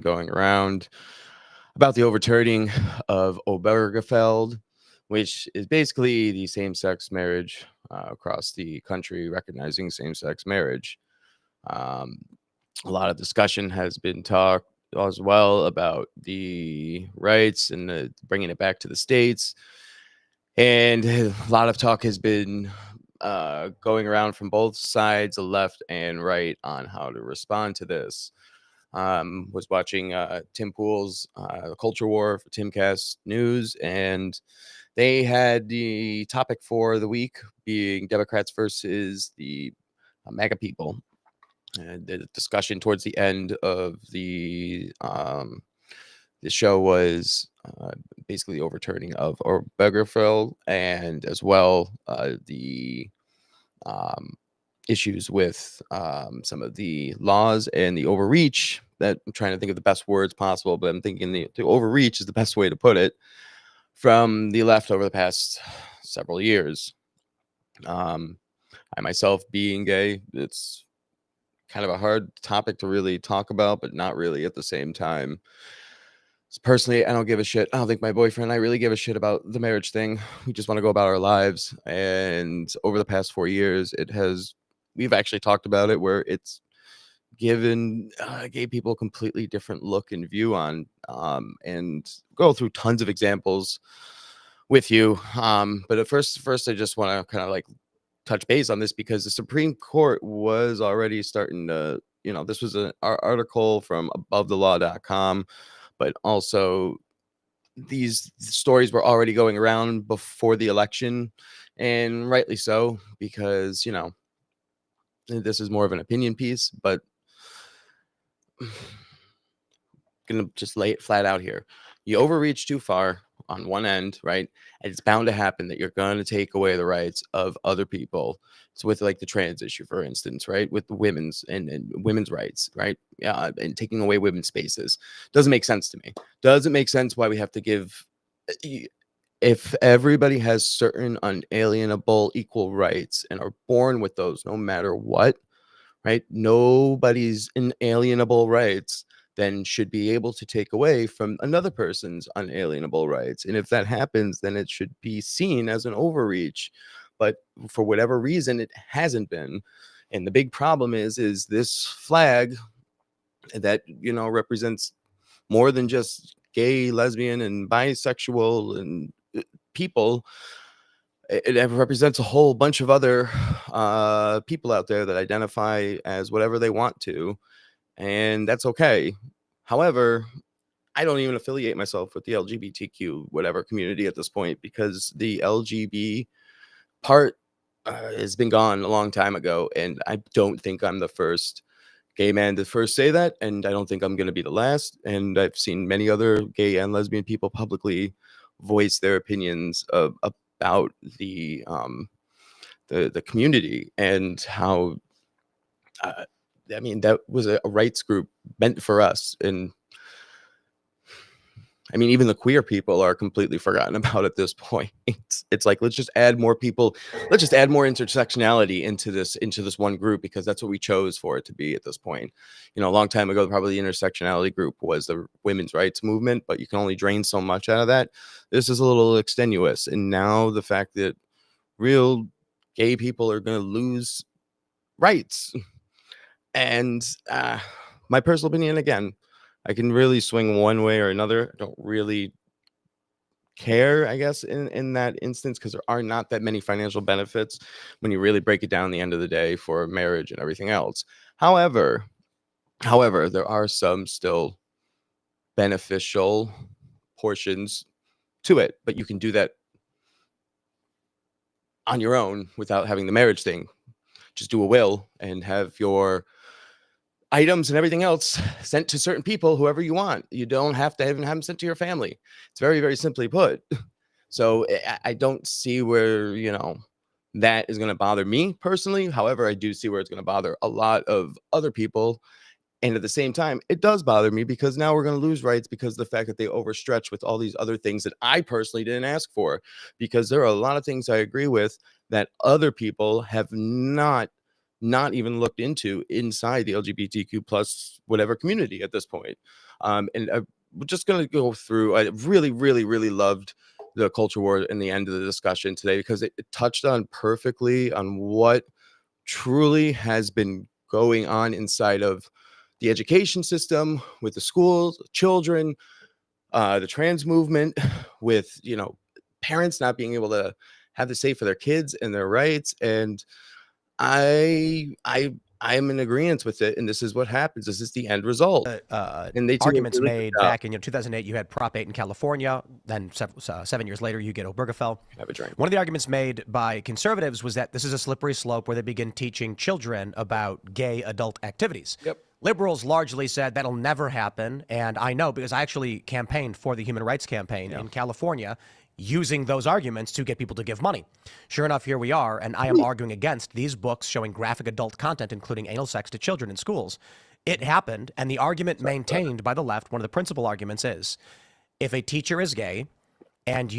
going around about the overturning of Obergefell, which is basically the same-sex marriage across the country, recognizing same-sex marriage. Um, a lot of discussion has been talked as well about the rights and bringing it back to the states. And a lot of talk has been going around from both sides, the left and right, on how to respond to this. Was watching Tim Pool's Culture War for Timcast News, and they had the topic for the week being Democrats versus the MAGA people. And the discussion towards the end of the show was basically overturning of Obergefell, and as well the um, issues with some of the laws and the overreach. That I'm trying to think of the best words possible, but I'm thinking the overreach is the best way to put it from the left over the past several years. I myself being gay, it's kind of a hard topic to really talk about, but not really at the same time. Personally, I don't give a shit. I don't think my boyfriend and I really give a shit about the marriage thing. We just want to go about our lives. And over the past 4 years, we've actually talked about it where it's given gay people a completely different look and view on, and go through tons of examples with you. But at first, I just want to kind of like touch base on this because the Supreme Court was already starting to, this was an article from abovethelaw.com, but also these stories were already going around before the election, and rightly so, because, this is more of an opinion piece, but gonna just lay it flat out here. You overreach too far on one end, right? And it's bound to happen that you're going to take away the rights of other people. So with like the trans issue, for instance, right? With the women's and women's rights, right? Yeah, and taking away women's spaces doesn't make sense to me. Doesn't make sense why we have to give. If everybody has certain unalienable equal rights and are born with those, no matter what, right? Nobody's inalienable rights then should be able to take away from another person's unalienable rights. And if that happens, then it should be seen as an overreach. But for whatever reason, it hasn't been. And the big problem is this flag that, represents more than just gay, lesbian, and bisexual and people. It represents a whole bunch of other people out there that identify as whatever they want to, and that's okay. However, I don't even affiliate myself with the LGBTQ whatever community at this point, because the LGB part has been gone a long time ago, and I don't think I'm the first gay man to first say that, and I don't think I'm going to be the last. And I've seen many other gay and lesbian people publicly voice their opinions about the community, and how I mean, that was a rights group meant for us. And I mean, even the queer people are completely forgotten about at this point. It's like, let's just add more people. Let's just add more intersectionality into this one group, because that's what we chose for it to be at this point. A long time ago, probably the intersectionality group was the women's rights movement, but you can only drain so much out of that. This is a little extenuous. And now the fact that real gay people are going to lose rights. And my personal opinion, again, I can really swing one way or another. I don't really care, I guess, in that instance, because there are not that many financial benefits when you really break it down the end of the day for marriage and everything else. However, there are some still beneficial portions to it, but you can do that on your own without having the marriage thing. Just do a will and have your items and everything else sent to certain people, whoever you want. You don't have to even have them sent to your family. It's very, very simply put. So I don't see where, that is going to bother me personally. However, I do see where it's going to bother a lot of other people. And at the same time, it does bother me, because now we're going to lose rights because of the fact that they overstretch with all these other things that I personally didn't ask for. Because there are a lot of things I agree with that other people have not not even looked into inside the LGBTQ plus whatever community at this point. And we're just going to go through. I really, really, really loved the culture war in the end of the discussion today, because it touched on perfectly on what truly has been going on inside of the education system, with the schools, children, the trans movement, with, you know, parents not being able to have the say for their kids and their rights. And I am in agreement with it, and this is what happens. This is the end result. And they arguments made back in 2008. You had Prop 8 in California. Then 7 years later, you get Obergefell. Have a drink. One of the arguments made by conservatives was that this is a slippery slope where they begin teaching children about gay adult activities. Yep. Liberals largely said that'll never happen, and I know because I actually campaigned for the Human Rights Campaign in California, using those arguments to get people to give money. Sure enough, here we are, and I am arguing against these books showing graphic adult content, including anal sex, to children in schools. It happened, and the argument maintained by the left, one of the principal arguments is, if a teacher is gay and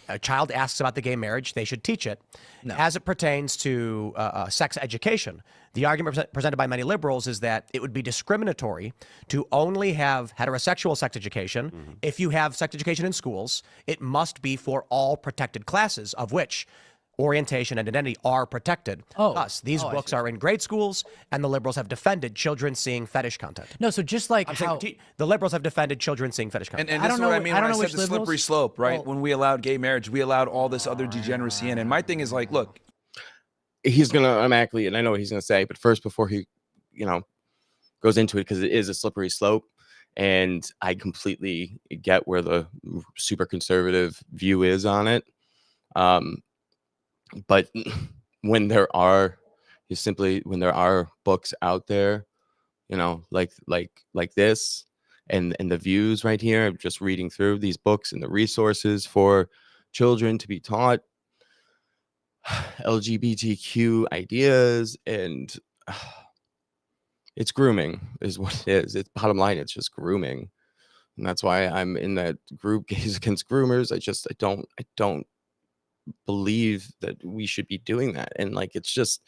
a child asks about the gay marriage, they should teach it. No. As it pertains to sex education, the argument presented by many liberals is that it would be discriminatory to only have heterosexual sex education. Mm-hmm. If you have sex education in schools, it must be for all protected classes, of which orientation and identity are protected. Thus, these books are in grade schools, and the liberals have defended children seeing fetish content. No, so just like the liberals have defended children seeing fetish content. And this is what I mean when I said the slippery slope, right? Well, when we allowed gay marriage, we allowed all this other degeneracy in. And my thing is like, look, he's going to automatically, and I know what he's going to say, but first, before he, you know, goes into it, because it is a slippery slope, and I completely get where the super conservative view is on it. But when there are books out there, you know, like this, and the views right here, I'm just reading through these books and the resources for children to be taught LGBTQ ideas, and it's grooming is what it is. It's bottom line, it's just grooming. And that's why I'm in that group, Gays Against Groomers. I don't believe that we should be doing that. And like, it's just,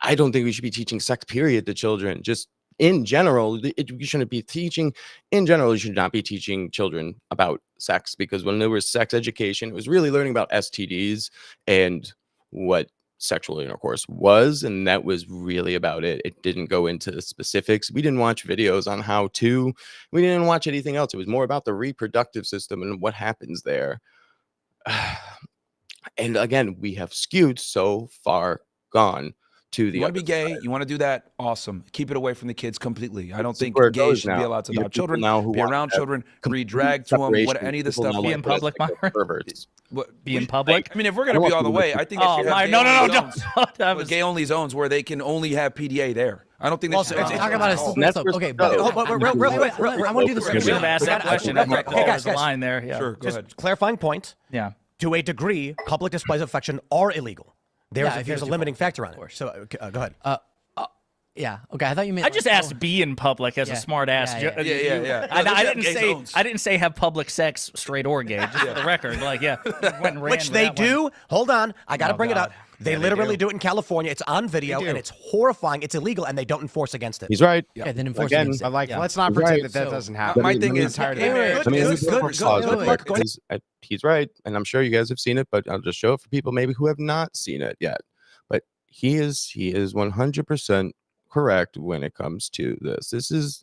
I don't think we should be teaching sex period to children. Just in general, you shouldn't be teaching. In general, you should not be teaching children about sex, because when there was sex education, it was really learning about STDs and what sexual intercourse was, and that was really about it. It didn't go into the specifics. We didn't watch videos on how to. We didn't watch anything else. It was more about the reproductive system and what happens there. And again, we have skewed so far gone to the. You want to be gay? You want to do that? Awesome. Keep it away from the kids completely. I don't think gays should be allowed to adopt children, be around children, be dragged to them, what any of this stuff. Be in public, perverts. Be in public. I mean, if we're gonna be all the way, I think. No. Gay-only zones where they can only have PDA there. I don't think. Also, talking about okay, but real quick, I want to do this. We should have asked that question. There's a line there. Yeah. Sure. Go ahead. Clarifying point. Yeah. To a degree, public displays of affection are illegal. There's a limiting factor on it. So go ahead. Yeah. Okay. I thought you meant. I just asked be in public as a smart ass. Yeah. I didn't say have public sex, straight or gay. Just for the record, like which they do. Hold on, I got to bring it up. They literally do it in California. It's on video, and it's horrifying. It's illegal, and they don't enforce against it. He's right. Okay, then enforce against it. Let's not pretend that doesn't happen. My thing is, he's right, and I'm sure you guys have seen it, but I'll just show it for people maybe who have not seen it yet. But he is 100% correct when it comes to this. This is,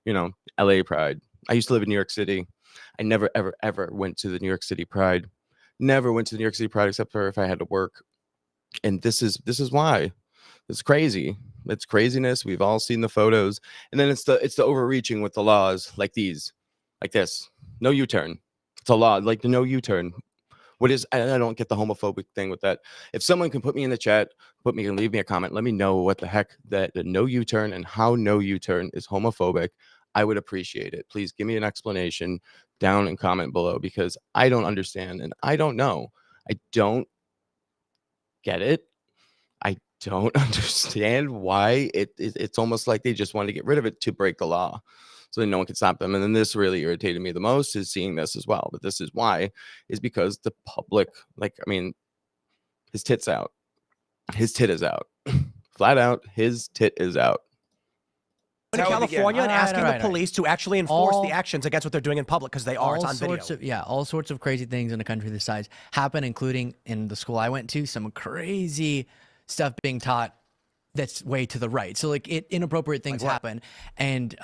LA Pride. I used to live in New York City. I never, ever, ever went to the New York City Pride. Never went to the New York City Pride except for if I had to work. And this is why. It's crazy. It's craziness. We've all seen the photos. And then it's the overreaching with the laws like these, like this. No U-turn. It's a law, like the no U-turn. What is, I don't get the homophobic thing with that. If someone can put me in the chat, leave me a comment, let me know what the heck that the no U-turn and how no U-turn is homophobic. I would appreciate it. Please give me an explanation down and comment below, because I don't understand and I don't know. I don't get it. I don't understand why it's almost like they just want to get rid of it to break the law so that no one can stop them. And then this really irritated me the most, is seeing this as well. But this is why, is because the public, his tit's out. His tit is out. flat out, his tit is out. In California and asking the police to actually enforce the actions against what they're doing in public because they are. It's on video. All sorts of crazy things in a country this size happen, including in the school I went to, some crazy stuff being taught that's way to the right. So like inappropriate things happen. And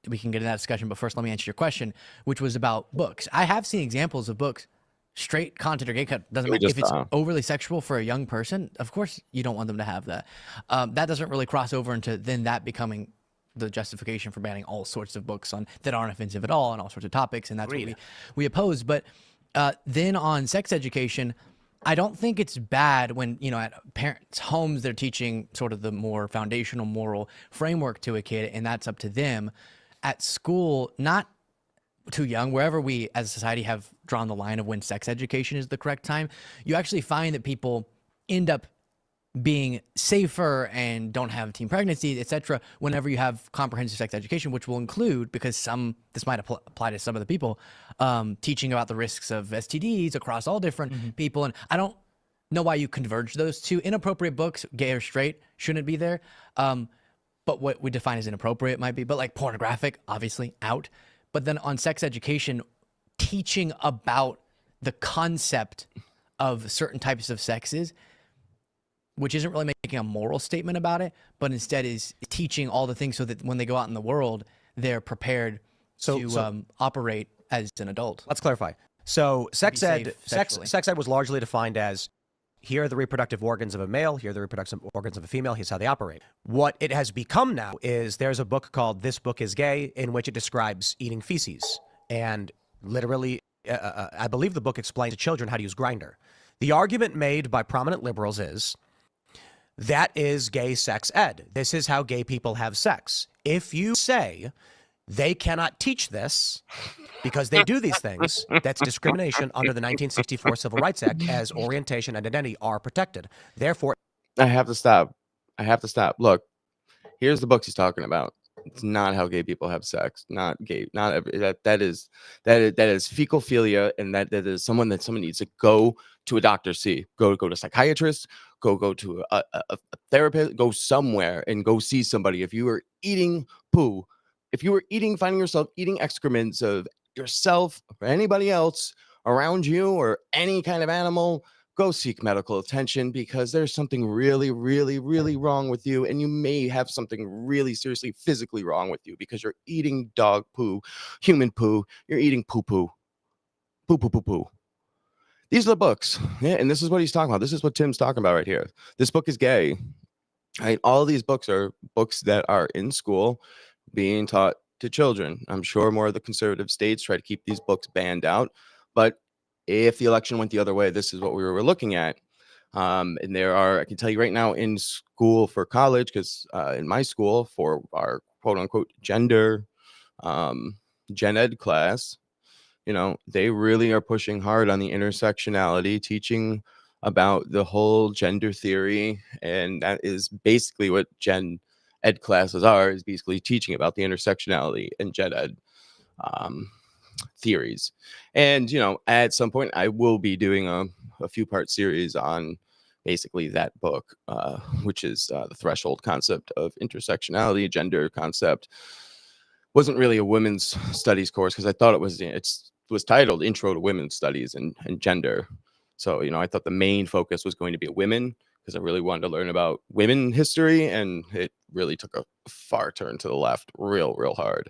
we can get into that discussion, but first let me answer your question, which was about books. I have seen examples of books, straight content or gay content, doesn't matter. If it's overly sexual for a young person, of course you don't want them to have that. That doesn't really cross over into then that becoming the justification for banning all sorts of books that aren't offensive at all on all sorts of topics, and that's what we oppose. But then on sex education, I don't think it's bad when, at parents' homes, they're teaching sort of the more foundational moral framework to a kid, and that's up to them. At school, not too young, wherever we as a society have drawn the line of when sex education is the correct time, you actually find that people end up being safer and don't have teen pregnancies, etc. whenever you have comprehensive sex education, which will include, because this might apply to some of the people, teaching about the risks of STDs across all different people. And I don't know why you converge those two. Inappropriate books, gay or straight, shouldn't be there. But what we define as inappropriate might be, but like pornographic, obviously out. But then on sex education, teaching about the concept of certain types of sexes, which isn't really making a moral statement about it, but instead is teaching all the things so that when they go out in the world, they're prepared to operate as an adult. Let's clarify. So sex ed was largely defined as, here are the reproductive organs of a male, here are the reproductive organs of a female, here's how they operate. What it has become now is there's a book called This Book is Gay, in which it describes eating feces. And literally, I believe the book explains to children how to use Grindr. The argument made by prominent liberals is, that is gay sex ed. This is how gay people have sex. If you say they cannot teach this because they do these things, that's discrimination under the 1964 Civil Rights Act, as orientation and identity are protected. Therefore, I have to stop. Look, here's the books he's talking about. It's not how gay people have sex. Not gay. Not every, that is fecophilia, and that is someone needs to go to a doctor, go to a psychiatrist, go to a therapist, go somewhere and go see somebody. If you are eating poo, finding yourself eating excrements of yourself or anybody else around you or any kind of animal, go seek medical attention, because there's something really, really, really wrong with you. And you may have something really seriously physically wrong with you because you're eating dog poo, human poo, you're eating poo. These are the books. Yeah, and this is what he's talking about. This is what Tim's talking about right here. This book is gay. Right? All of these books are books that are in school being taught to children. I'm sure more of the conservative states try to keep these books banned out. But if the election went the other way, this is what we were looking at. And there are, I can tell you right now, in school for college, because in my school for our quote unquote gen ed class, they really are pushing hard on the intersectionality, teaching about the whole gender theory. And that is basically what gen ed classes are, is basically teaching about the intersectionality and gen ed theories. And, at some point I will be doing a few part series on basically that book, which is the threshold concept of intersectionality, gender concept. Wasn't really a women's studies course because I thought it was titled Intro to Women's Studies and Gender. So, I thought the main focus was going to be women, because I really wanted to learn about women history, and it really took a far turn to the left real hard.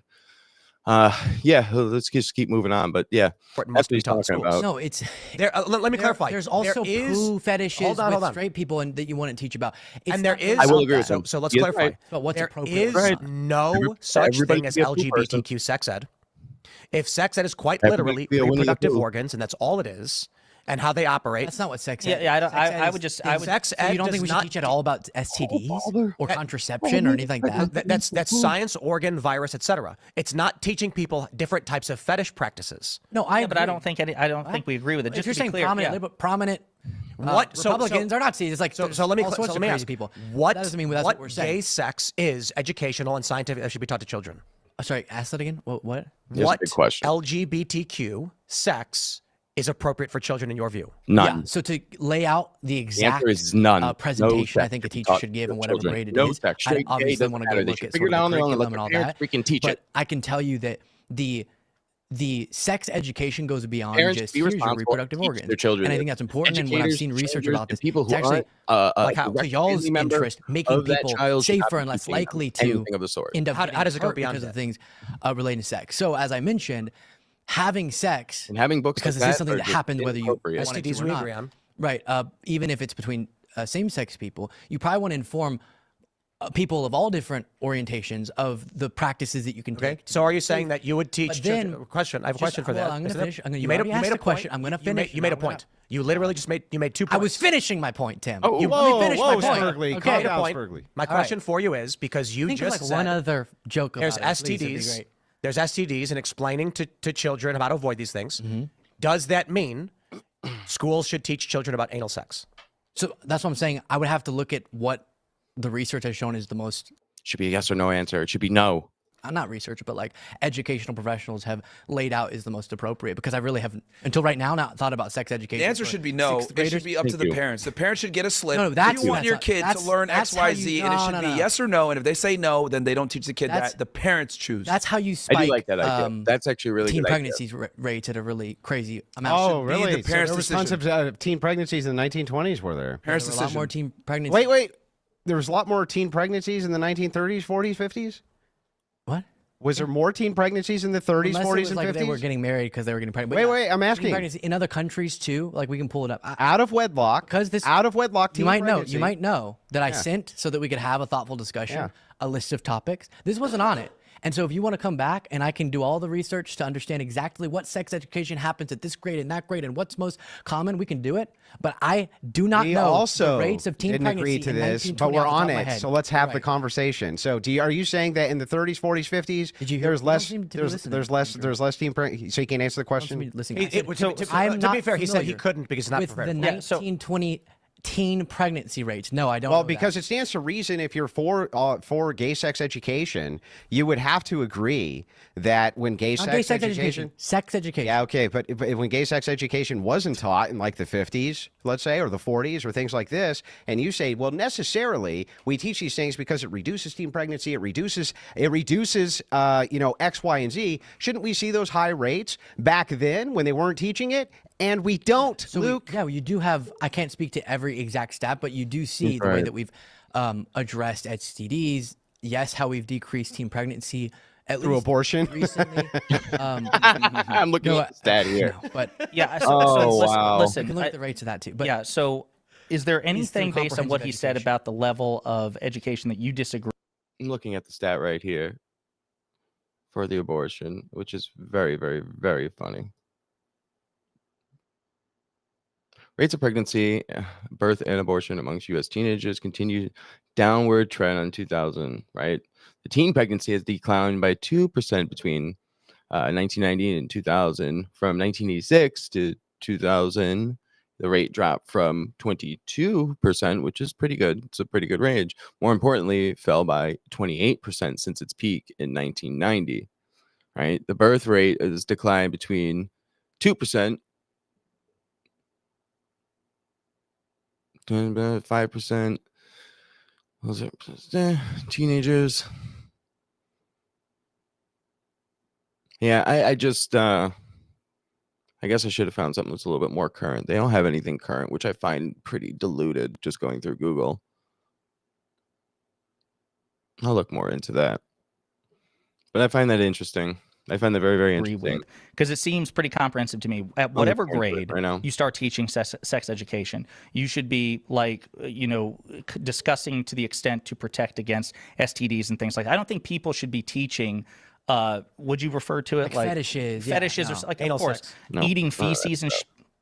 Let's just keep moving on. But yeah, that's what he's talking about. No, it's there. Let me clarify. There's also poo fetishes with straight people and that you want to teach about. I will agree with him. So let's clarify. Right. But what's appropriate? There is no such thing as LGBTQ sex ed. If sex ed is quite literally reproductive organs, and that's all it is, and how they operate. That's not what sex ed is. Yeah, I would. Sex ed. So you don't think we should teach at all about STDs or contraception or anything like that? That's science, organ, virus, etc. It's not teaching people different types of fetish practices. No, but I don't think we agree with it. Just if you're saying clear, prominent. Republicans are Nazis. It's like so. Let me ask people. What that doesn't mean that's what we're saying. Gay sex is educational and scientific. That should be taught to children. Sorry, ask that again. What? What LGBTQ sex is appropriate for children in your view? None. Yeah. So to lay out the exact answer is none. presentation, No I think a teacher should give and whatever children. grade it No is. sex. I Straight, gay, obviously doesn't want to go matter. They look should at figure sort it of out the on their own and let curriculum and all their parents that. freaking teach but it. I can tell you that the sex education goes beyond Parents just be here's your responsible, reproductive teach organs. their children And I this. think that's important. And when I've seen research Strangers, about this, people who it's actually aren't, like how direct to y'all's family member interest, making of that people child should not safer be and less teaching them likely to anything of the sort. end up How getting does it go hurt beyond because that? of things relating to sex. So as I mentioned, having sex And having books because like this is that something are that just happens whether you want inappropriate. it to STDs or we not. agree on. Right. Even if it's between same-sex people, you probably want to inform people of all different orientations of the practices that you can Okay. take. So are you saying that you would teach But then- children? Question. I have a just- question for well, that. I'm gonna Isn't finish. it- I'm gonna- you you made already asked a the point. question. I'm gonna finish, You made a and I'm point. You literally just made 2 points. I was finishing my point, Tim. Oh, you whoa, let me finish my whoa, point. Spurgley, Okay. calm Made a down, point. Spurgley. My question for you is because you Think of just like said one other joke about there's it, please, it'd be STDs. great. There's STDs and explaining to children how to avoid these things. Mm-hmm. Does that mean schools should teach children about anal sex? So that's what I'm saying. I would have to look at what the research has shown is the most, Should be a yes or no answer. It should be no. not research, but like educational professionals have laid out is the most appropriate, because I really haven't, until right now, not thought about sex education. The answer for should be no. sixth It graders. should be up to Thank the you. parents. The parents should get a slip. No, that's- you want that's your not- kid to that's- learn that's X, how Y, you- Z, and it no, should no, be no. yes or no. And if they say no, then they don't teach the kid That's- that. The parents choose. That's how you spike I do like that idea. That's actually a really teen good idea. pregnancies rates at a really crazy amount. Oh, be really? the So parents' there was tons of teen pregnancies in the 1920s, were there? parents' There were a lot decision. more teen pregnancies. Wait. There was a lot more teen pregnancies in the 1930s, 40s, 50s? What? Was there more teen pregnancies in the 30s, Unless it 40s, was and like 50s? they were getting married because they were getting pregnant. But Wait, I'm teen asking. pregnancy in other countries too. Like we can pull it up. Out of wedlock. Because this out of wedlock teen you might know. pregnancy. You might know that I sent so that we could have a thoughtful discussion, Yeah. a list of topics. This wasn't on it. And so if you want to come back and I can do all the research to understand exactly what sex education happens at this grade and that grade and what's most common, we can do it. But I do not We know also the rates of teen didn't pregnancy agree to in this, but 1920 we're off the top on of my it. head. So let's have the Right. conversation. So, are you saying that in the 30s, 40s, 50s, Did you hear- there's you don't less seem to be there's listening. there's less teen pregnancy? So you can't answer the question. Listen, To be fair, he said he couldn't because he's not with prepared. the for it. 1920 teen pregnancy rates. No, I don't. Well, know because that. it stands to reason if you're for gay sex education, you would have to agree that when Not gay sex education, sex education. Yeah, okay, but when gay sex education wasn't taught in like the 50s, let's say, or the 40s, or things like this, and you say, well, necessarily we teach these things because it reduces teen pregnancy, it reduces X, Y, and Z. Shouldn't we see those high rates back then when they weren't teaching it? And we don't, So Luke. you do have. I can't speak to every exact stat, but you do see the way Right. that we've addressed STDs. Yes, how we've decreased teen pregnancy at Through least abortion? recently. I'm looking No, at the stat here. But Yeah. Oh, listen, wow. you listen, can look at the rates of that too. But yeah. So, is there anything based on what comprehensive he said education. about the level of education that you disagree? I'm looking at the stat right here for the abortion, which is very, very, very funny. Rates of pregnancy, birth, and abortion amongst U.S. teenagers continued downward trend in 2000, right? The teen pregnancy has declined by 2% between 1990 and 2000. From 1986 to 2000, the rate dropped from 22%, which is pretty good. It's a pretty good range. More importantly, it fell by 28% since its peak in 1990, right? The birth rate has declined between 2%, 5%. Was it teenagers? Yeah, I just I guess I should have found something that's a little bit more current. They don't have anything current, which I find pretty diluted just going through Google. I'll look more into that. But I find that interesting. I find that very, very interesting. Because it seems pretty comprehensive to me. At whatever looking into it grade right now. you start teaching sex education, you should be like, discussing to the extent to protect against STDs and things like that. I don't think people should be teaching. Would you refer to it like fetishes? Yeah, Fetishes, no. or like, Anal of course, sex. No, eating not feces and.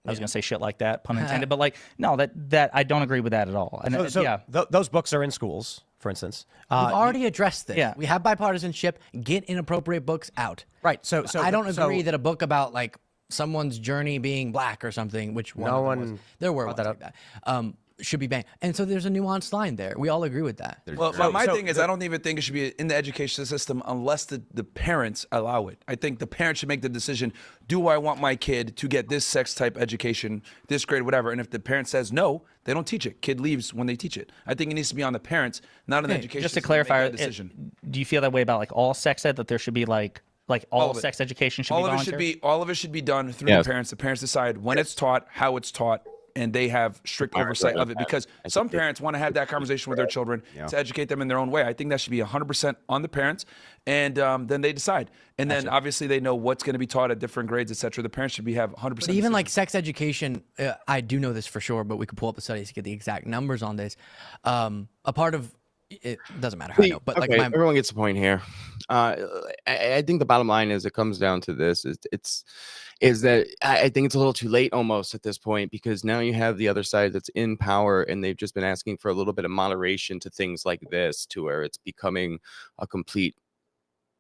I was gonna say shit like that, pun intended, but like no, that I don't agree with that at all. And So yeah, those books are in schools, for instance. We've already addressed this. yeah. We have bipartisanship. Get inappropriate books out. Right. So I don't agree that a book about like someone's journey being black or something, which No one there were brought ones that like that. should be banned. And so there's a nuanced line there. We all agree with that. Well, my thing is, I don't even think it should be in the education system unless the parents allow it. I think the parents should make the decision, do I want my kid to get this sex type education, this grade, whatever? And if the parent says no, they don't teach it. Kid leaves when they teach it. I think it needs to be on the parents, not an education Just to system clarify, make that decision. do you feel that way about like all sex ed, that there should be like all sex education should be voluntary? All of it should be done through the parents. The parents decide when it's taught, how it's taught, and they have strict oversight of it, because some parents want to have that conversation with their children to educate them in their own way. I think that should be 100% on the parents, and then they decide. And then obviously they know what's going to be taught at different grades, etc. The parents should have 100%. But even like sex education, I do know this for sure, but we could pull up the studies to get the exact numbers on this. A part of it doesn't matter how I know, but like everyone gets the point here. I think the bottom line is, it comes down to this: is that I think it's a little too late almost at this point, because now you have the other side that's in power, and they've just been asking for a little bit of moderation to things like this, to where it's becoming a complete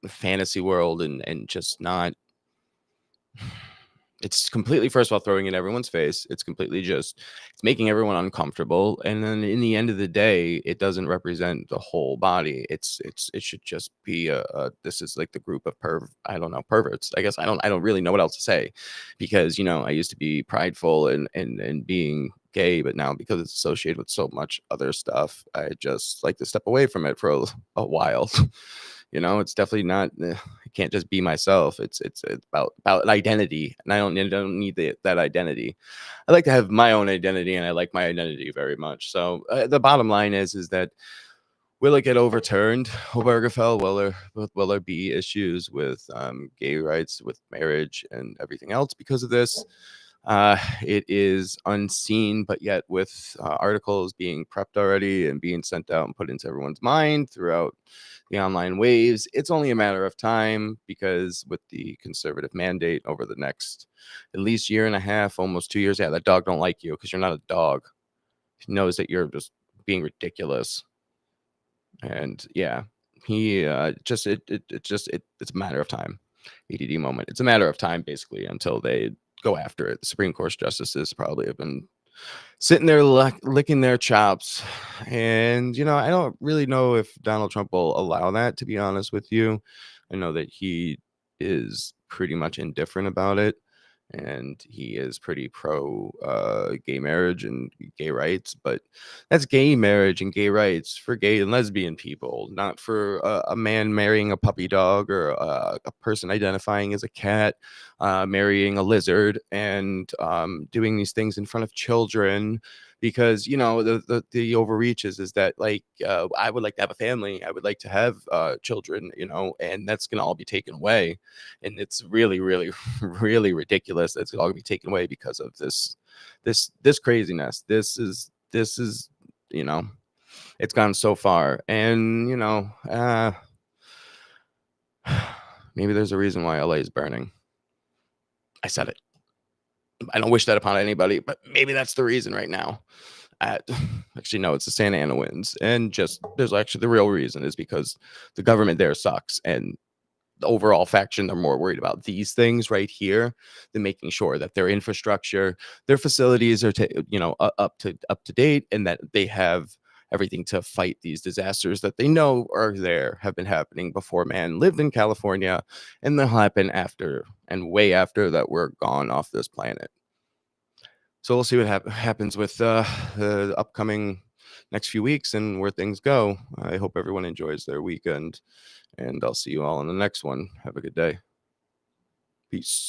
fantasy world and just not. It's completely, first of all, throwing in everyone's face. It's completely it's making everyone uncomfortable. And then in the end of the day, it doesn't represent the whole body. It should just be this is like the group of perverts. I guess I don't really know what else to say, because, I used to be prideful and being gay, but now because it's associated with so much other stuff, I just like to step away from it for a while. It's definitely not. I can't just be myself. It's about identity, and I don't need that identity. I like to have my own identity, and I like my identity very much. So the bottom line is that, will it get overturned? Obergefell, will there be issues with gay rights, with marriage, and everything else because of this? It is unseen, but yet with articles being prepped already and being sent out and put into everyone's mind throughout the online waves, it's only a matter of time, because with the conservative mandate over the next at least year and a half, almost 2 years, that dog don't like you because you're not a dog. He knows that you're just being ridiculous. And he it's a matter of time. ADD moment. It's a matter of time, basically, until they go after it. The Supreme Court justices probably have been sitting there licking their chops, and I don't really know if Donald Trump will allow that, to be honest with you. I know that he is pretty much indifferent about it, and he is pretty pro gay marriage and gay rights, but that's gay marriage and gay rights for gay and lesbian people, not for a man marrying a puppy dog, or a person identifying as a cat marrying a lizard, and doing these things in front of children. Because the overreach is that, like, I would like to have a family, I would like to have children, and that's gonna all be taken away, and it's really, really, really ridiculous. That's all gonna be taken away because of this craziness. This is it's gone so far, and maybe there's a reason why LA is burning. I said it. I don't wish that upon anybody, but maybe that's the reason right now. Actually, no, it's the Santa Ana winds. And there's actually the real reason is because the government there sucks. And the overall faction, they're more worried about these things right here than making sure that their infrastructure, their facilities are, up to date, and that they have everything to fight these disasters that they know have been happening before man lived in California, and they'll happen after and way after that we're gone off this planet. So we'll see what happens with the upcoming next few weeks and where things go. I hope everyone enjoys their weekend, and I'll see you all in the next one. Have a good day. Peace.